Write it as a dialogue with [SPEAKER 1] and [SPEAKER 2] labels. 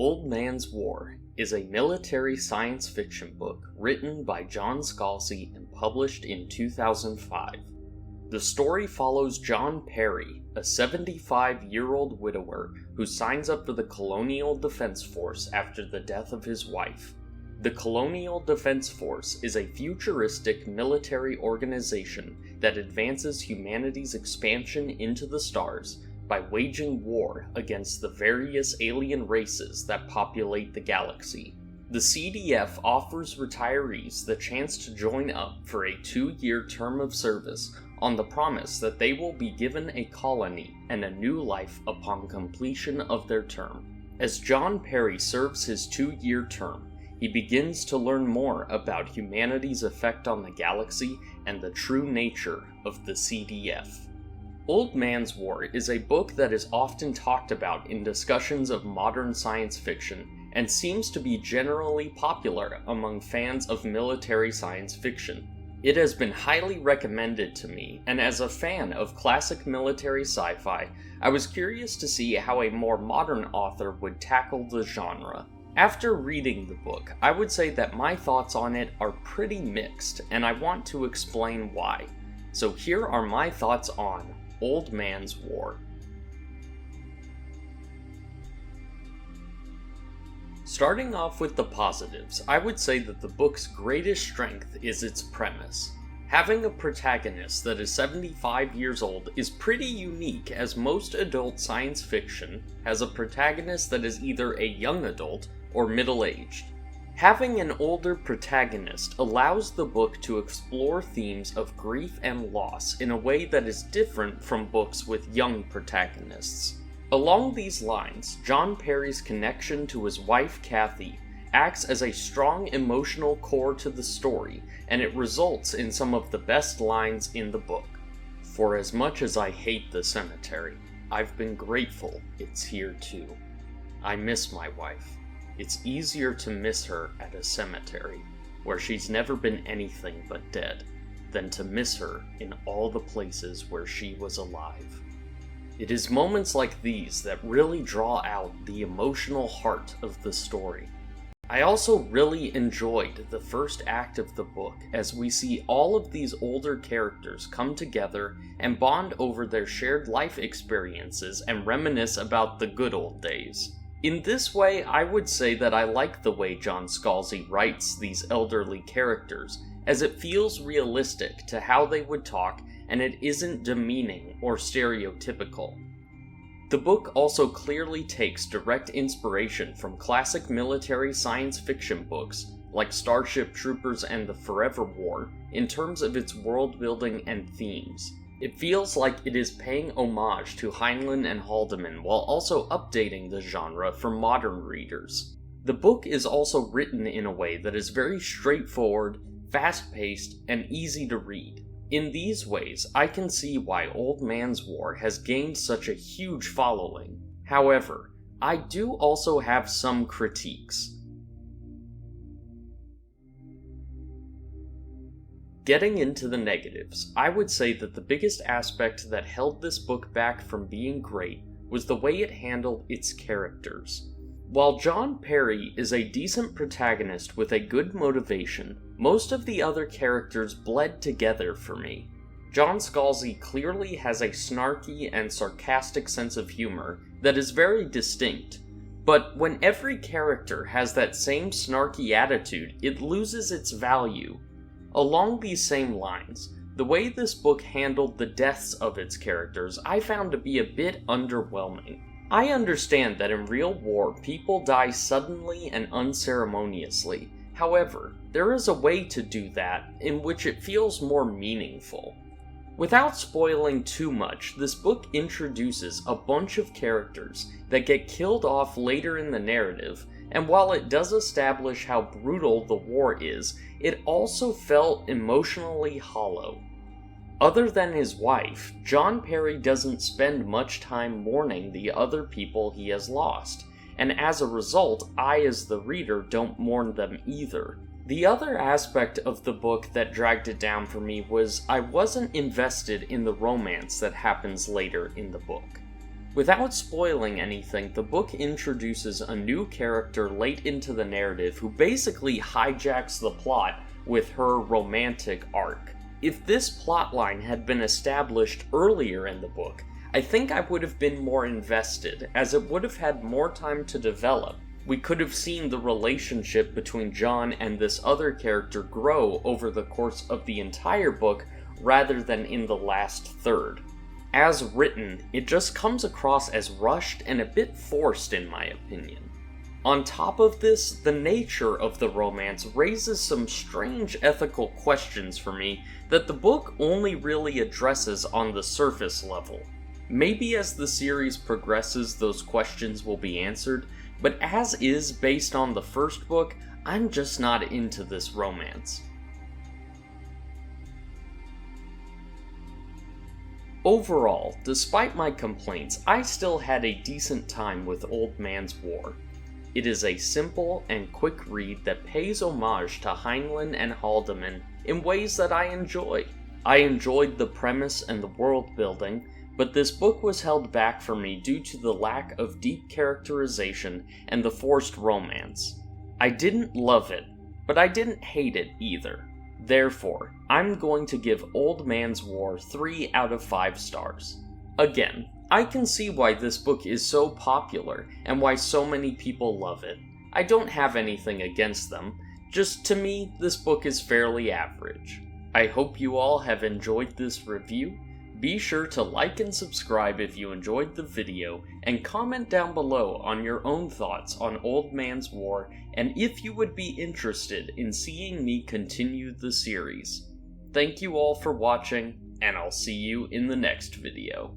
[SPEAKER 1] Old Man's War is a military science fiction book written by John Scalzi and published in 2005. The story follows John Perry, a 75-year-old widower who signs up for the Colonial Defense Force after the death of his wife. The Colonial Defense Force is a futuristic military organization that advances humanity's expansion into the stars by waging war against the various alien races that populate the galaxy. The CDF offers retirees the chance to join up for a 2-year term of service on the promise that they will be given a colony and a new life upon completion of their term. As John Perry serves his 2-year term, he begins to learn more about humanity's effect on the galaxy and the true nature of the CDF. Old Man's War is a book that is often talked about in discussions of modern science fiction and seems to be generally popular among fans of military science fiction. It has been highly recommended to me, and as a fan of classic military sci-fi, I was curious to see how a more modern author would tackle the genre. After reading the book, I would say that my thoughts on it are pretty mixed, and I want to explain why. So here are my thoughts on Old Man's War. Starting off with the positives, I would say that the book's greatest strength is its premise. Having a protagonist that is 75 years old is pretty unique, as most adult science fiction has a protagonist that is either a young adult or middle-aged. Having an older protagonist allows the book to explore themes of grief and loss in a way that is different from books with young protagonists. Along these lines, John Perry's connection to his wife Kathy acts as a strong emotional core to the story, and it results in some of the best lines in the book. For as much as I hate the cemetery, I've been grateful it's here too. I miss my wife. It's easier to miss her at a cemetery, where she's never been anything but dead, than to miss her in all the places where she was alive. It is moments like these that really draw out the emotional heart of the story. I also really enjoyed the first act of the book, as we see all of these older characters come together and bond over their shared life experiences and reminisce about the good old days. In this way, I would say that I like the way John Scalzi writes these elderly characters, as it feels realistic to how they would talk and it isn't demeaning or stereotypical. The book also clearly takes direct inspiration from classic military science fiction books like Starship Troopers and the Forever War in terms of its world building and themes. It feels like it is paying homage to Heinlein and Haldeman while also updating the genre for modern readers. The book is also written in a way that is very straightforward, fast-paced, and easy to read. In these ways, I can see why Old Man's War has gained such a huge following. However, I do also have some critiques. Getting into the negatives, I would say that the biggest aspect that held this book back from being great was the way it handled its characters. While John Perry is a decent protagonist with a good motivation, most of the other characters bled together for me. John Scalzi clearly has a snarky and sarcastic sense of humor that is very distinct, but when every character has that same snarky attitude, it loses its value. Along these same lines, the way this book handled the deaths of its characters I found to be a bit underwhelming. I understand that in real war, people die suddenly and unceremoniously. However, there is a way to do that in which it feels more meaningful. Without spoiling too much, this book introduces a bunch of characters that get killed off later in the narrative, and while it does establish how brutal the war is, it also felt emotionally hollow. Other than his wife, John Perry doesn't spend much time mourning the other people he has lost, and as a result, I as the reader don't mourn them either. The other aspect of the book that dragged it down for me was I wasn't invested in the romance that happens later in the book. Without spoiling anything, the book introduces a new character late into the narrative who basically hijacks the plot with her romantic arc. If this plotline had been established earlier in the book, I think I would have been more invested, as it would have had more time to develop. We could have seen the relationship between John and this other character grow over the course of the entire book, rather than in the last third. As written, it just comes across as rushed and a bit forced in my opinion. On top of this, the nature of the romance raises some strange ethical questions for me that the book only really addresses on the surface level. Maybe as the series progresses those questions will be answered, but as is based on the first book, I'm just not into this romance. Overall, despite my complaints, I still had a decent time with Old Man's War. It is a simple and quick read that pays homage to Heinlein and Haldeman in ways that I enjoy. I enjoyed the premise and the world building, but this book was held back for me due to the lack of deep characterization and the forced romance. I didn't love it, but I didn't hate it either. Therefore, I'm going to give Old Man's War 3 out of 5 stars. Again, I can see why this book is so popular and why so many people love it. I don't have anything against them, just to me, this book is fairly average. I hope you all have enjoyed this review. Be sure to like and subscribe if you enjoyed the video, and comment down below on your own thoughts on Old Man's War, and if you would be interested in seeing me continue the series. Thank you all for watching, and I'll see you in the next video.